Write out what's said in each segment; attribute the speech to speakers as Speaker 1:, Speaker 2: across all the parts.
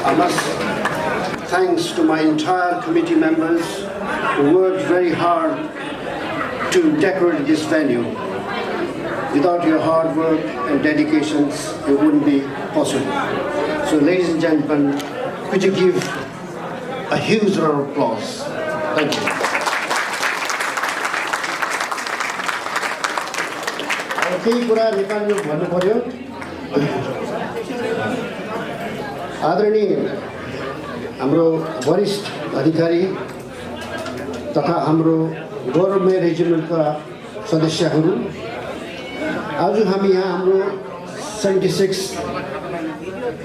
Speaker 1: I must thanks to my entire committee members who worked very hard to decorate this venue. Without your hard work and dedications, it wouldn't be possible. So ladies and gentlemen, could you give a huge round of applause? Thank you. केही कुरा नेपालीमा भन्नु पर्यो। आदरणीय हाम्रो वरिष्ठ अधिकारी तथा हाम्रो गौरवमय रेजिमेन्टका सदस्यहरू, आज हामी यहाँ हाम्रो 76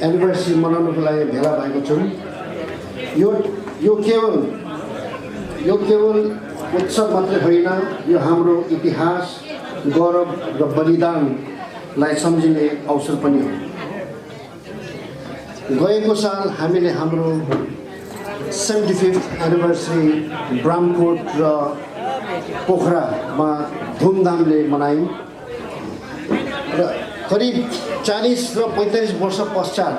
Speaker 1: एनिभर्सरी मनाउनको लागि भेला भएको छौँ। यो केवल उत्सव मात्रै होइन, यो हाम्रो इतिहास, गौरव र बलिदानलाई सम्झिने अवसर पनि हो। गएको साल हामीले हाम्रो 75th एनिभर्सरी ब्रामकोट र पोखरामा धुमधामले मनायौँ र करिब 40 र 45 वर्ष पश्चात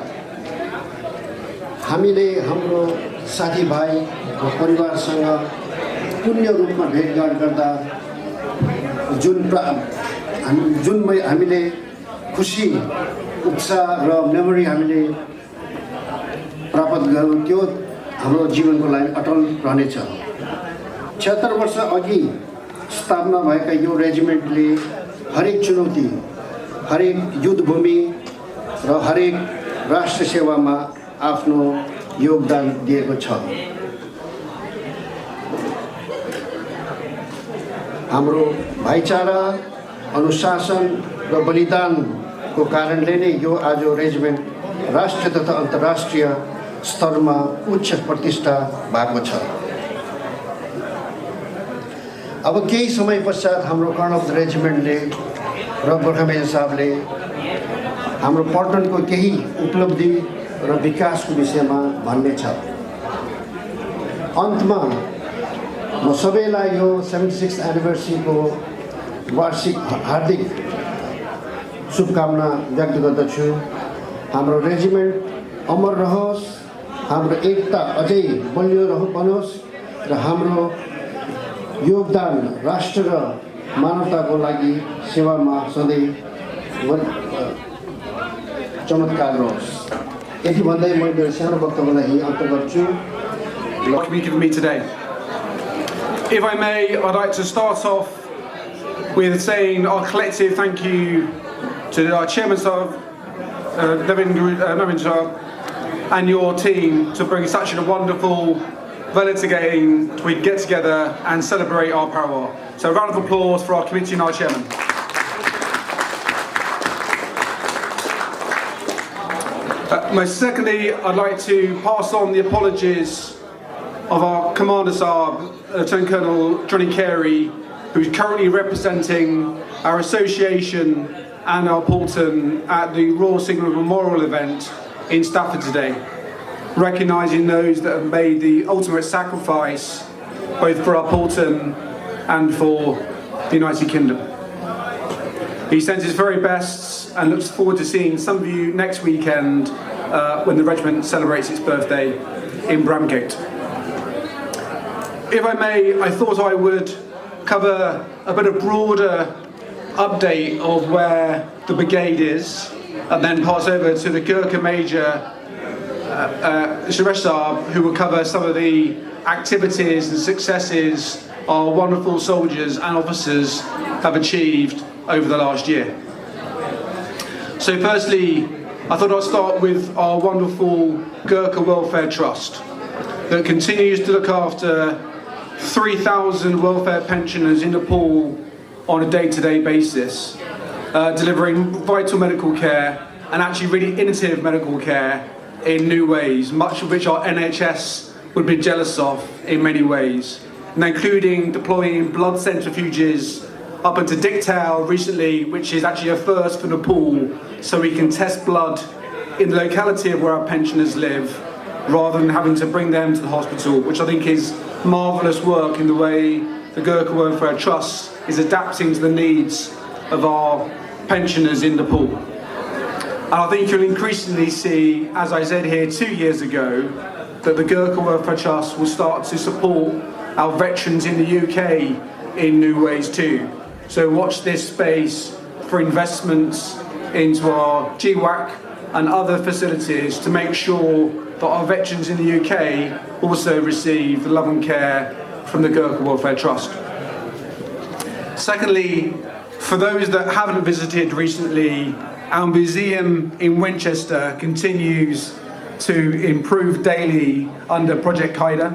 Speaker 1: हामीले हाम्रो साथीभाइ र परिवारसँग पुण्य रूपमा भेटघाट गर्दा जुन हामीले खुसी, उत्साह र मेमोरी हामीले प्राप्त गर्यौँ त्यो हाम्रो जीवनको लागि अटल रहनेछ। 76 वर्ष अघि स्थापना भएका यो रेजिमेन्टले हरेक चुनौती, हरेक युद्धभूमि र हरेक राष्ट्र सेवामा आफ्नो योगदान दिएको छ। हाम्रो भाइचारा, अनुशासन र बलिदानको कारणले नै यो आज रेजिमेन्ट राष्ट्रिय तथा अन्तर्राष्ट्रिय स्तरमा उच्च प्रतिष्ठा भएको छ। अब केही समय पश्चात हाम्रो कर्नल अफ द रेजिमेन्टले र गोर्खा मेजर साहबले हाम्रो पल्टनको केही उपलब्धि र विकासको विषयमा भन्ने छ। अन्तमा म सबैलाई यो 76 एनिभर्सरीको वार्षिक हार्दिक शुभकामना व्यक्त गर्दछु। हाम्रो रेजिमेन्ट अमर रहोस्, हाम्रो एकता अझै बलियो बनोस् र हाम्रो योगदान राष्ट्र र मानवताको लागि सेवामा सधैँ चमत्कार रहोस्। यति भन्दै म मेरो सानो वक्तव्यलाई यही अन्त गर्छु।
Speaker 2: What can you give me today? If I may, I'd like to start off with saying our collective thank you to our Chairman Sir, Navin Sir, and your team to bring such a wonderful event again. We get together and celebrate our power. So a round of applause for our committee and our Chairman. Most secondly, I'd like to pass on the apologies of our Commander Saab, Lieutenant Colonel Johnny Carey, who's currently representing our association and our Paulton at the Royal Signal Memorial event in Stafford today, recognising those that have made the ultimate sacrifice both for our Paulton and for the United Kingdom. He sends his very best and looks forward to seeing some of you next weekend when the regiment celebrates its birthday in Bramgate. If I may, I thought I would cover a bit of broader update of where the brigade is, and then pass over to the Gurkha Major, Suresh Saab, who will cover some of the activities and successes our wonderful soldiers and officers have achieved over the last year. So firstly, I thought I'd start with our wonderful Gurkha Welfare Trust that continues to look after 3,000 welfare pensioners in Nepal on a day-to-day basis, delivering vital medical care and actually really innovative medical care in new ways, much of which our NHS would be jealous of in many ways, and including deploying blood centrifuges up into Diktal recently, which is actually a first for Nepal, so we can test blood in the locality of where our pensioners live, rather than having to bring them to the hospital, which I think is marvellous work in the way the Gurkha Welfare Trust is adapting to the needs of our pensioners in Nepal. And I think you'll increasingly see, as I said here 2 years ago, that the Gurkha Welfare Trust will start to support our veterans in the UK in new ways too. So watch this space for investments into our GWAC and other facilities to make sure that our veterans in the UK also receive the love and care from the Gurkha Welfare Trust. Secondly, for those that haven't visited recently, our museum in Winchester continues to improve daily under Project Qaeda,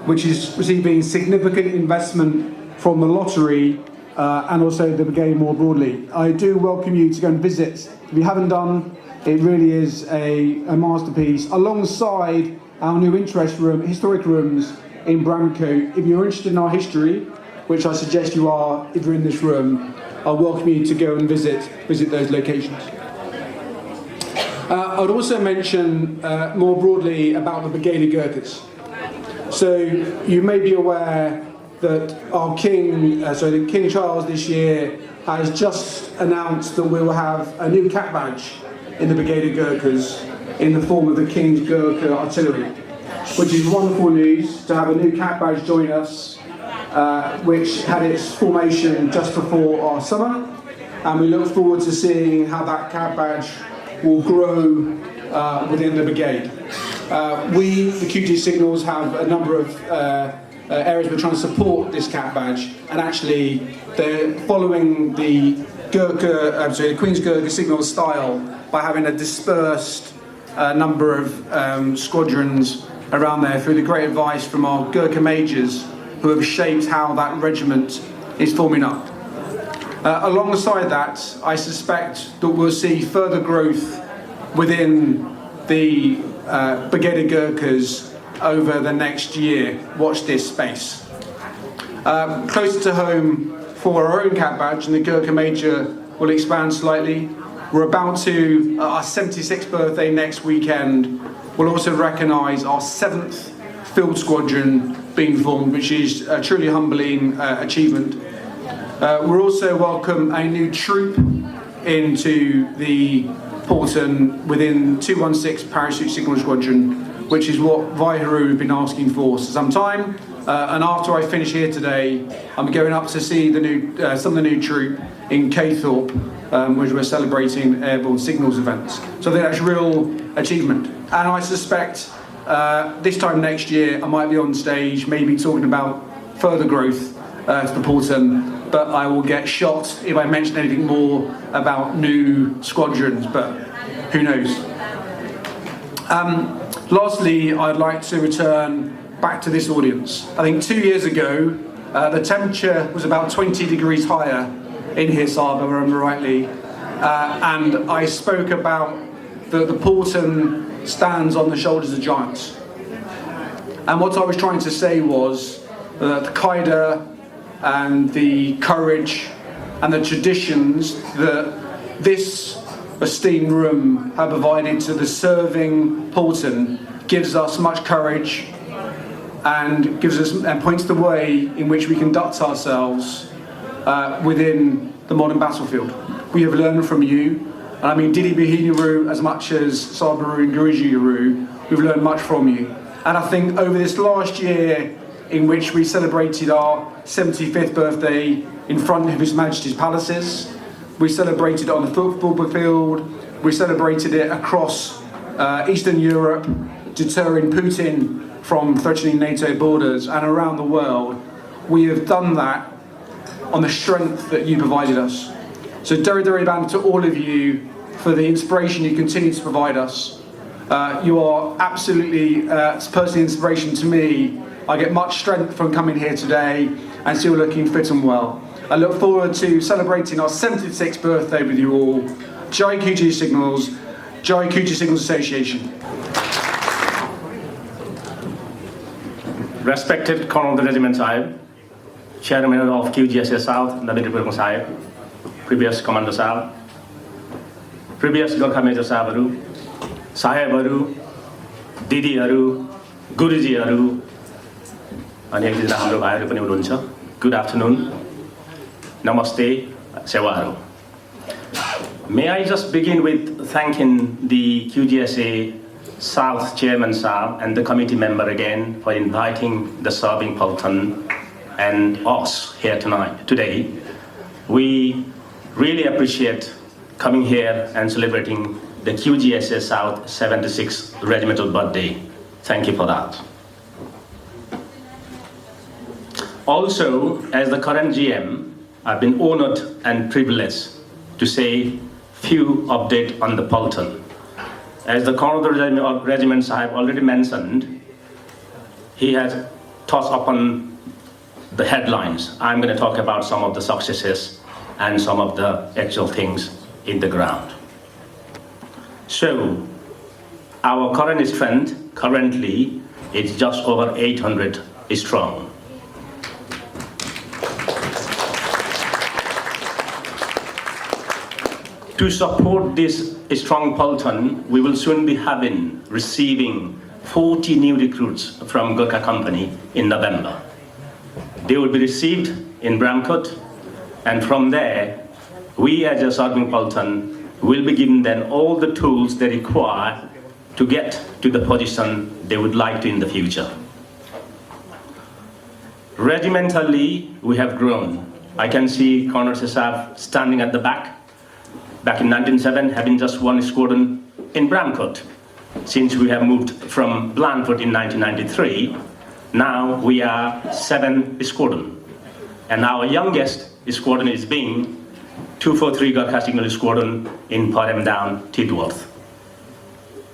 Speaker 2: which is receiving significant investment from the lottery and also the brigade more broadly. I do welcome you to go and visit. If you haven't done, it really is a masterpiece, alongside our new interest room, historic rooms in Bramcote. If you're interested in our history, which I suggest you are if you're in this room, I welcome you to go and visit those locations. I would also mention more broadly about the Brigade of Gurkhas. So you may be aware that our King Charles this year has just announced that we will have a new cap badge in the Brigade of Gurkhas in the form of the King's Gurkha Artillery, which is wonderful news to have a new cap badge join us, which had its formation just before our summer, and we look forward to seeing how that cap badge will grow within the brigade. We, the QG Signals, have a number of areas we're trying to support this cap badge, and actually they're following the Queen's Gurkha Signal style by having a dispersed number of squadrons around there through the great advice from our Gurkha majors who have shaped how that regiment is forming up. Alongside that, I suspect that we'll see further growth within the Brigade of Gurkhas over the next year. Watch this space. Closer to home for our own cap badge, and the Gurkha Major will expand slightly. We're about to, our 76th birthday next weekend, we'll also recognise our 7th Field Squadron being formed, which is a truly humbling achievement. We'll also welcome a new troop into the Porton within 216 Parachute Signal Squadron, which is what Harrow have been asking for some time. And after I finish here today, I'm going up to see the new, some of the new troop in Caythorpe, which we're celebrating airborne signals events. So I think that's a real achievement. And I suspect this time next year, I might be on stage, maybe talking about further growth to the Porton, but I will get shot if I mention anything more about new squadrons, but who knows. Lastly, I'd like to return back to this audience. I think 2 years ago, the temperature was about 20 degrees higher in Hisar, if I remember rightly, and I spoke about the Porton stands on the shoulders of giants. And what I was trying to say was that the Qaeda and the courage and the traditions that this esteemed room have provided to the serving Porton gives us much courage and gives us and points the way in which we conduct ourselves within the modern battlefield. We have learned from you, and I mean Didi Bihiniru as much as Sabaru and Guriju, we've learned much from you. And I think over this last year, in which we celebrated our 75th birthday in front of His Majesty's palaces, we celebrated it on the football field, we celebrated it across Eastern Europe, deterring Putin from threatening NATO borders, and around the world. We have done that on the strength that you provided us. So Deri Deri Band to all of you for the inspiration you continue to provide us. You are absolutely personally inspiration to me. I get much strength from coming here today and still looking fit and well. I look forward to celebrating our 76th birthday with you all. Jai QG Signals, Jai QG Signals Association.
Speaker 3: Respected Colonel of the Regiment Sahib, Chairman of QGS South, Nadir Purkong Sahib, previous Commander Sahib, previous Gurkha Major Sahabaru, Sahabaru, Didiharu, Gurujiharu, अनि एकजना हाम्रो भाइहरू पनि हुनुहुन्छ. Good afternoon, नमस्ते, सेवाहरू. May I just begin with thanking the QGSA South Chairman Sir and the committee member again for inviting the Serving Polton and us here today. We really appreciate coming here and celebrating the QGSA South 76th Regimental birthday. Thank you for that. Also, as the current GM, I've been honored and privileged to say few updates on the Polton. As the Colonel of the Regiment Sahib already mentioned, he has touched upon the headlines. I'm going to talk about some of the successes and some of the actual things in the ground. So, our current strength currently is just over 800 strong. To support this strong Polton, we will soon be receiving 40 new recruits from Gurkha Company in November. They will be received in Bramcote, and from there, we as a Serving Polton will be given them all the tools they require to get to the position they would like to in the future. Regimentally, we have grown. I can see Colonel Sesab standing at the back. Back in 1907, having just one squadron in Bramcote. Since we have moved from Blandford in 1993, now we are 7 squadron. And our youngest squadron is being 243 Gurkha Signal Squadron in Parham Down, Tidworth.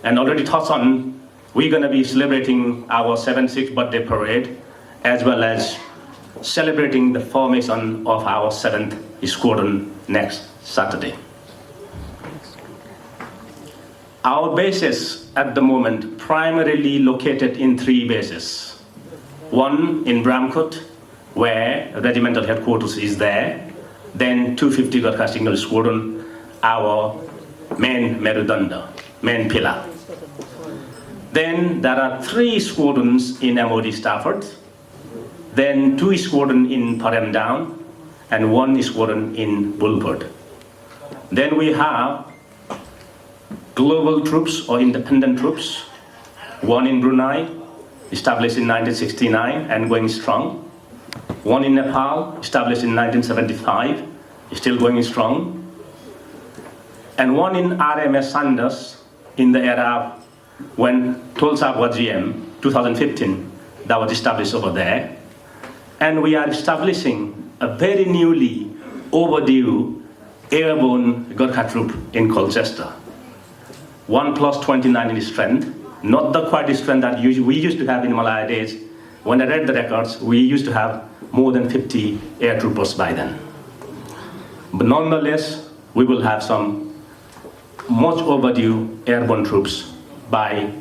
Speaker 3: And already touched on, we're going to be celebrating our 76th birthday parade, as well as celebrating the formation of our 7th squadron next Saturday. Our bases at the moment primarily located in 3 bases. One in Bramcote, where Regimental headquarters is there. Then 250 Gurkha Signal Squadron, our main Merudanda, main pillar. Then there are 3 squadrons in MOD Stafford. Then 2 squadrons in Parham Down, and 1 squadron in Bulford. Then we have global troops or independent troops, 1 in Brunei, established in 1969 and going strong. 1 in Nepal, established in 1975, still going strong. And 1 in RMS Sanders in the era when Tulsa was GM, 2015, that was established over there. And we are establishing a very newly overdue airborne Gurkha troop in Colchester. 1 plus 29 in strength, not the quite strength that we used to have in Malaya days. When I read the records, we used to have more than 50 air troopers by then. But nonetheless, we will have some much overdue airborne troops by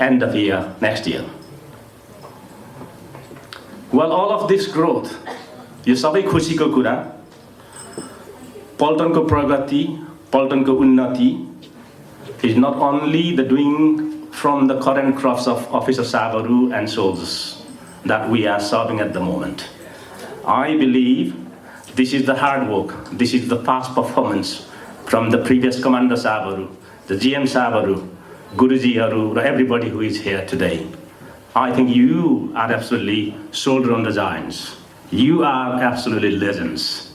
Speaker 3: end of year next year. Well, all of this growth, यो सबै खुसीको कुरा, पल्टनको प्रगति, पल्टनको उन्नति is not only the doing from the current crops of Officer Sabaru and soldiers that we are serving at the moment. I believe this is the hard work, this is the past performance from the previous Commander Sabaru, the GM Sabaru, Guruji Haru, everybody who is here today. I think you are absolutely shoulder on the giants. You are absolutely legends.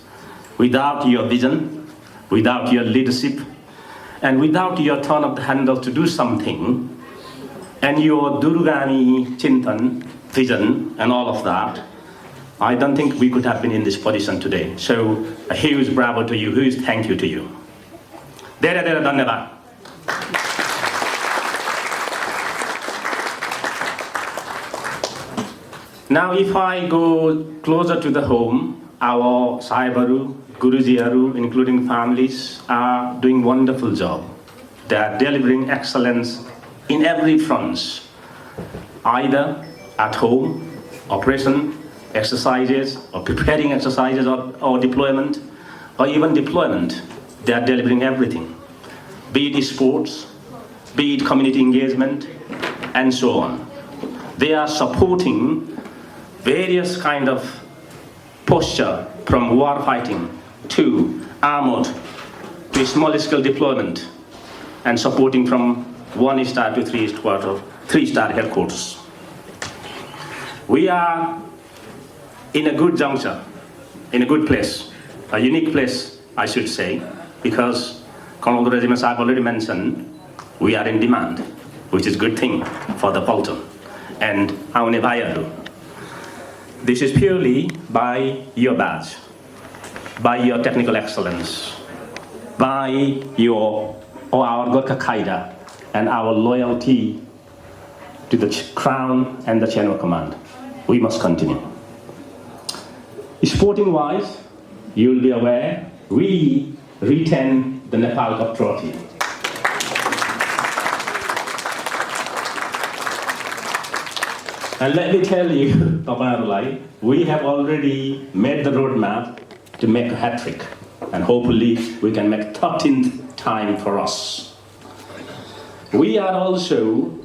Speaker 3: Without your vision, without your leadership, and without your turn of the handle to do something, and your Durgami Chintan vision and all of that, I don't think we could have been in this position today. So a huge bravo to you, a huge thank you to you. Dera dhanyavad. Now if I go closer to the home, our Sahibaru, Gurujiaru, including families, are doing wonderful job. They are delivering excellence in every front, either at home, operation, exercises, or preparing exercises or deployment, or even deployment. They are delivering everything, be it sports, be it community engagement, and so on. They are supporting various kind of posture from war fighting to armored to small-scale deployment and supporting from 1-star to 3-star headquarters. We are in a good juncture, in a good place, a unique place, I should say, because Colonel Regimental I've already mentioned, we are in demand, which is a good thing for the Polton and our Nevayadu. This is purely by your badge, by your technical excellence, by our Gurkha Qaeda and our loyalty to the Crown and the Chain of Command. We must continue. Sporting-wise, you'll be aware, we retain the Nepal Cup trophy. And let me tell you, Papa Arulai, we have already made the roadmap to make a hat-trick. And hopefully we can make 13th time for us. We are also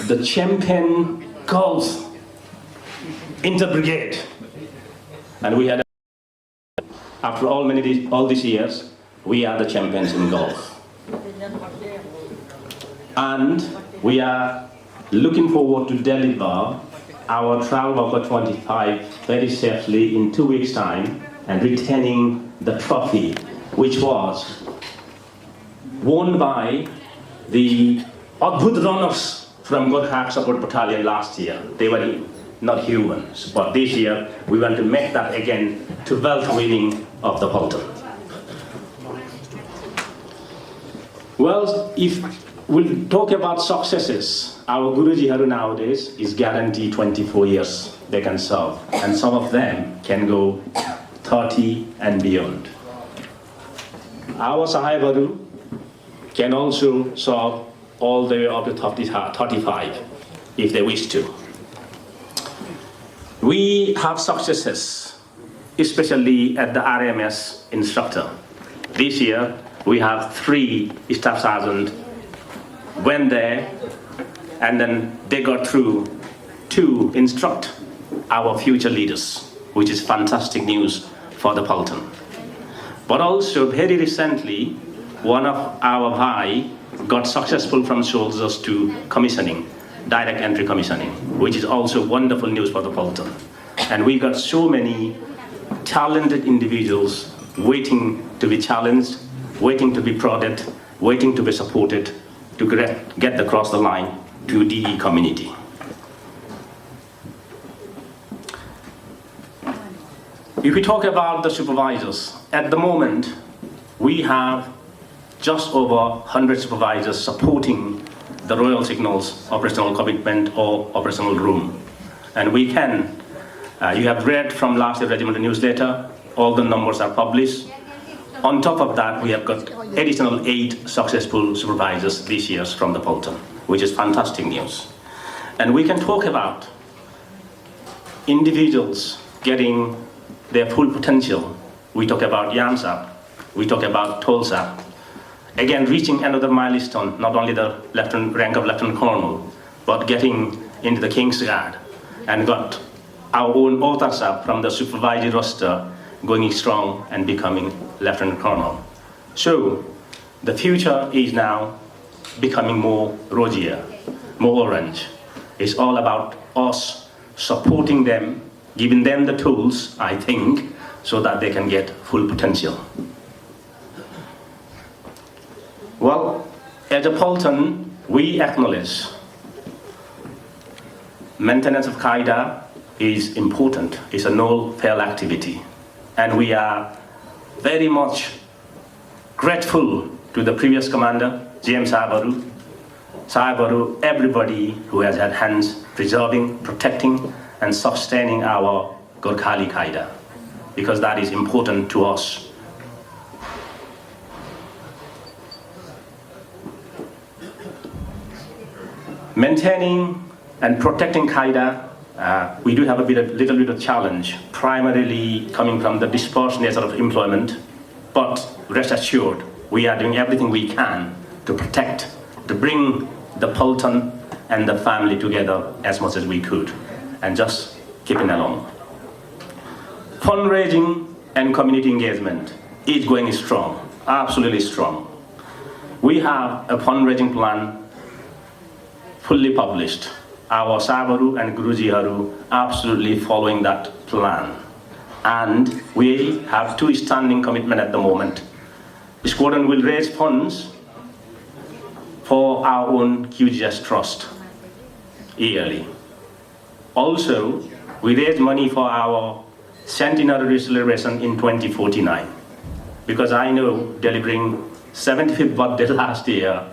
Speaker 3: the champion golf inter-brigade. And we had, after all these years, we are the champions in golf. And we are looking forward to deliver our Travel Walker 25 very safely in 2 weeks' time and retaining the trophy, which was won by the Adbhut runners from Gurkha Support Battalion last year. They were not humans, but this year we want to make that again 12th winning of the Polton. Well, if we'll talk about successes, our Guruji Harrow nowadays is guaranteed 24 years they can serve, and some of them can go 30 and beyond. Our Sahibaru can also serve all the way up to 35 if they wish to. We have successes, especially at the RMS instructor. This year, we have 3 staff sergeants went there, and then they got through to instruct our future leaders, which is fantastic news for the Polton. But also, very recently, one of our Bhai got successful from soldiers to commissioning, direct entry commissioning, which is also wonderful news for the Polton. And we got so many talented individuals waiting to be challenged, waiting to be prodded, waiting to be supported to get across the line to DE community. If we talk about the supervisors, at the moment, we have just over 100 supervisors supporting the Royal Signals operational commitment or operational room. And we can, you have read from last year's Regimental newsletter, all the numbers are published. On top of that, we have got additional 8 successful supervisors this year from the Polton, which is fantastic news. And we can talk about individuals getting their full potential. We talk about Yamsap, we talk about Tolsap. Again, reaching another milestone, not only the rank of Lieutenant Colonel, but getting into the King's Guard, and got our own Otarsap from the supervisory roster going strong and becoming Lieutenant Colonel. So the future is now becoming more rosier, more orange. It's all about us supporting them, giving them the tools, I think, so that they can get full potential. Well, as a Polton, we acknowledge maintenance of Qaeda is important. It's a no-fail activity. And we are very much grateful to the previous commander, James Sahibaru, everybody who has had hands preserving, protecting, and sustaining our Gurkhali Qaeda, because that is important to us. Maintaining and protecting Qaeda, we do have a little bit of challenge, primarily coming from the dispersed nature of employment, but rest assured, we are doing everything we can to protect, to bring the Polton and the family together as much as we could, and just keeping along. Fundraising and community engagement is going strong. absolutely strong. We have a fundraising plan fully published. Our Sabaru and Guruji Harrow absolutely following that plan. And we have two standing commitments at the moment. The squadron will raise funds for our own QGS trust yearly. Also, we raise money for our centenary celebration in 2049. Because I know delivering 75th birthday last year,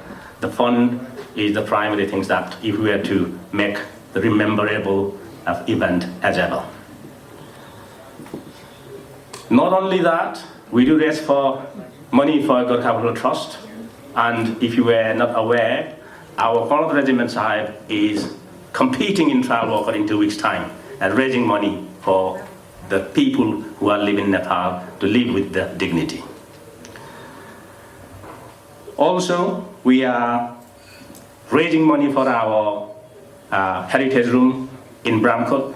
Speaker 3: the fund is the primary things that if we were to make the rememberable event as ever. Not only that, we do raise for money for Gurkha Trust, and if you were not aware, our Colonel Regiment Sahib is competing in Travel Walker in 2 weeks' time and raising money for the people who are living in Nepal to live with the dignity. Also, we are raising money for our heritage room in Bramcote,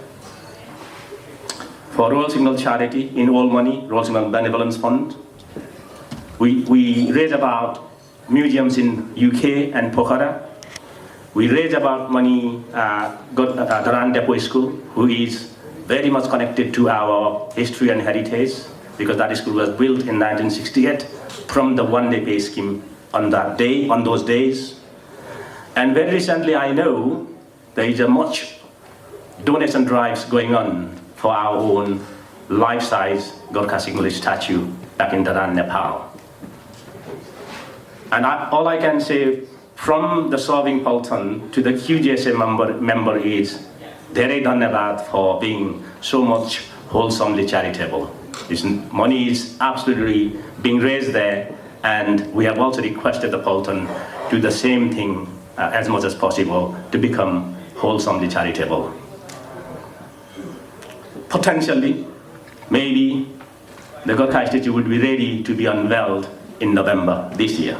Speaker 3: for Royal Signal Charity in all money, Royal Signal Benevolence Fund. We raise about museums in UK and Pokhara. We raise about money, Dharan Depot School, who is very much connected to our history and heritage, because that school was built in 1968 from the one-day pay scheme on that day, on those days. And very recently, I know there is a much donation drives going on for our own life-size Gurkha Signal statue back in Dharan, Nepal. And all I can say from the Serving Paltan to the QGSA member is Dhere Dhanyavad for being so much wholesomely charitable. This money is absolutely being raised there, and we have also requested the Paltan to do the same thing as much as possible to become wholesomely charitable. Potentially, maybe the Gurkha statue would be ready to be unveiled in November this year.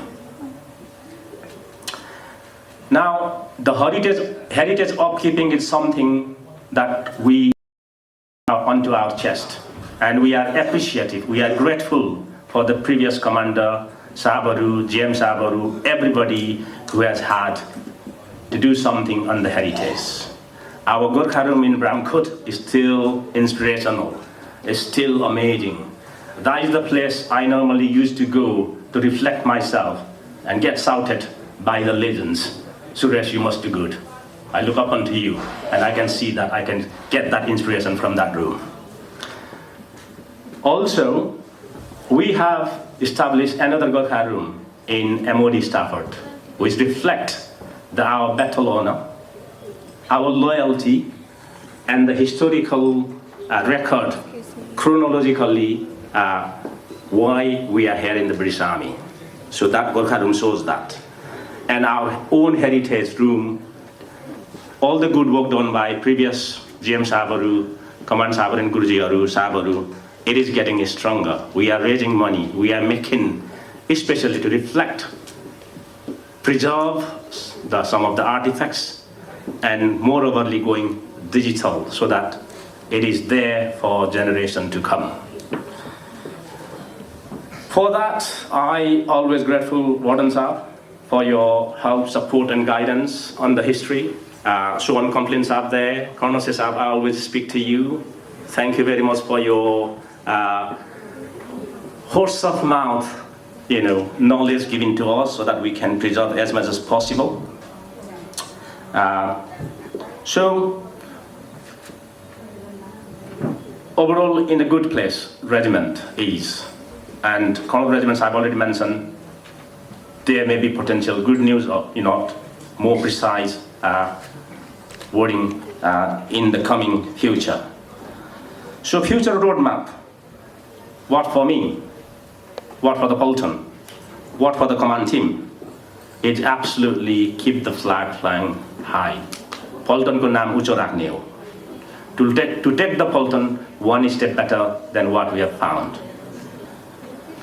Speaker 3: Now, the heritage upkeeping is something that we are onto our chest, and we are appreciative, we are grateful for the previous commander, Sabaru, James Sabaru, everybody who has had to do something on the heritage. Our Gurkha room in Bramcote is still inspirational, it's still amazing. That is the place I normally used to go to reflect myself and get shouted by the legends. Suresh, you must do good. I look up onto you, and I can see that I can get that inspiration from that room. Also, we have established another Gurkha room in MOD Stafford, which reflects our battle honor, our loyalty, and the historical record, chronologically, why we are here in the British Army. So that Gurkha room shows that. And our own heritage room, all the good work done by previous GM Sabaru, Command Sabaru and Guruji Harrow, Sabaru, it is getting stronger. We are raising money. We are making, especially to reflect, preserve some of the artifacts, and moreoverly going digital so that it is there for generation to come. For that, I always grateful, Warden Sahib, for your help, support, and guidance on the history. So on complaints up there, Colonel Sahib, I always speak to you. Thank you very much for your horse of mouth, knowledge given to us so that we can preserve as much as possible. So overall, in a good place, regiment is, and Colonel Regiments I've already mentioned. There may be potential good news or more precise wording in the coming future. So future roadmap, what for me, what for the Paltan, what for the command team, it absolutely keep the flag flying high. Paltan ko naam ucho rakhne ho. To take the Paltan one step better than what we have found.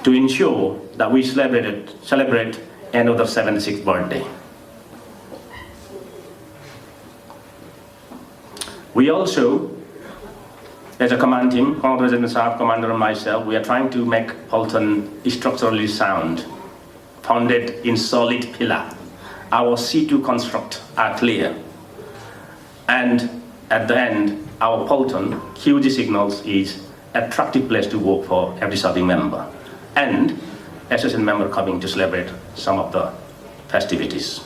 Speaker 3: To ensure that we celebrate another 76th birthday. We also as a command team, Commander Regiment Staff, Commander and myself, we are trying to make Polton structurally sound, founded in solid pillar. Our C2 construct are clear. And at the end, our Polton QG signals is attractive place to work for every serving member and association member coming to celebrate some of the festivities.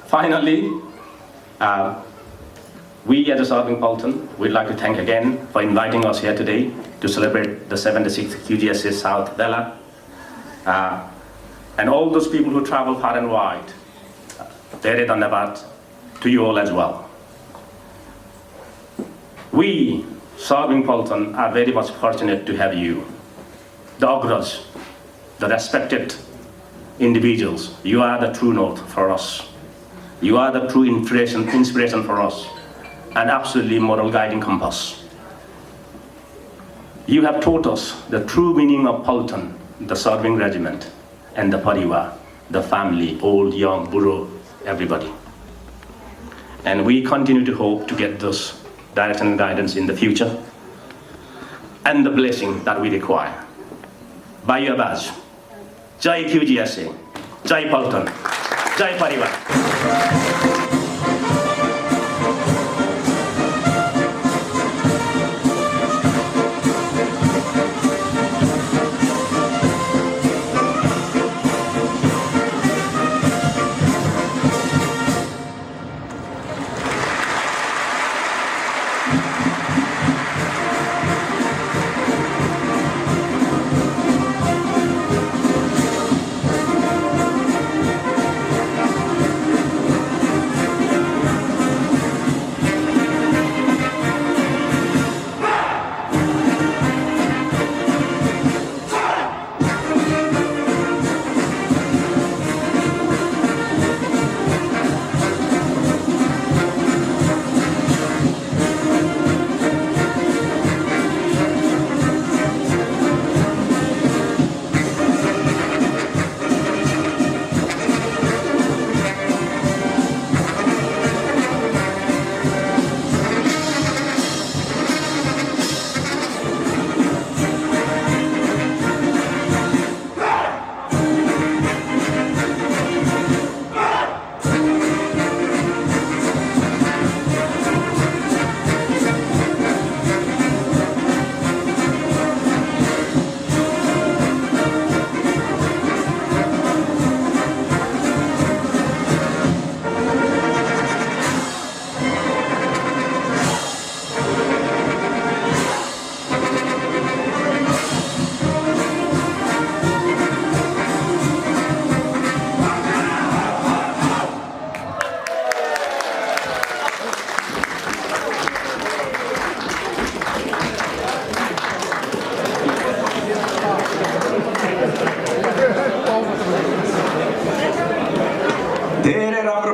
Speaker 3: Finally, we as a serving Polton, we'd like to thank again for inviting us here today to celebrate the 76th QGS South Vela. And all those people who travel far and wide, very dhanyavad to you all as well. We, serving Polton, are very much fortunate to have you, the Ogras, the respected individuals. You are the true north for us. You are the true inspiration for us, and absolutely moral guiding compass. You have taught us the true meaning of Polton, the serving regiment, and the parivar, the family, old, young, Borough, everybody. And we continue to hope to get this direction and guidance in the future, and the blessing that we require. By your badge, Jai QGSA, Jai Polton, Jai Parivar.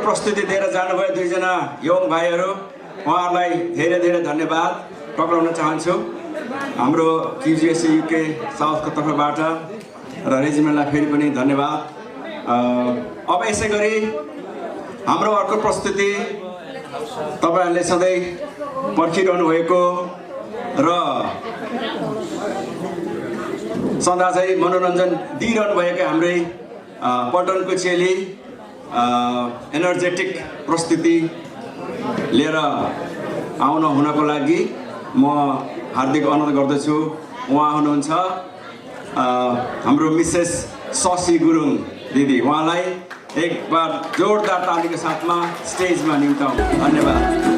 Speaker 4: प्रस्तुति दिएर जानुभयो दुईजना young भाइहरू उहाँहरूलाई धेरै धेरै धन्यवाद टक्राउन चाहन्छु हाम्रो QGS UK साउथको तर्फबाट र रेजिमेन्टलाई फेरि पनि धन्यवाद अब यसै गरी हाम्रो अर्को प्रस्तुति तपाईहरुले सधैं पर्खिरहनु भएको र सदा चाहिँ मनोरञ्जन दिइरहनु भएको हाम्रै पल्टनको चेली एनर्जेटिक प्रस्तुति लिएर आउन हुनको लागि म हार्दिक अनुरोध गर्दछु उहाँ हुनुहुन्छ हाम्रो मिसेस शशी गुरुङ दिदी उहाँलाई एक बार जोरदार तालीको साथमा स्टेजमा निम्ताउँ धन्यवाद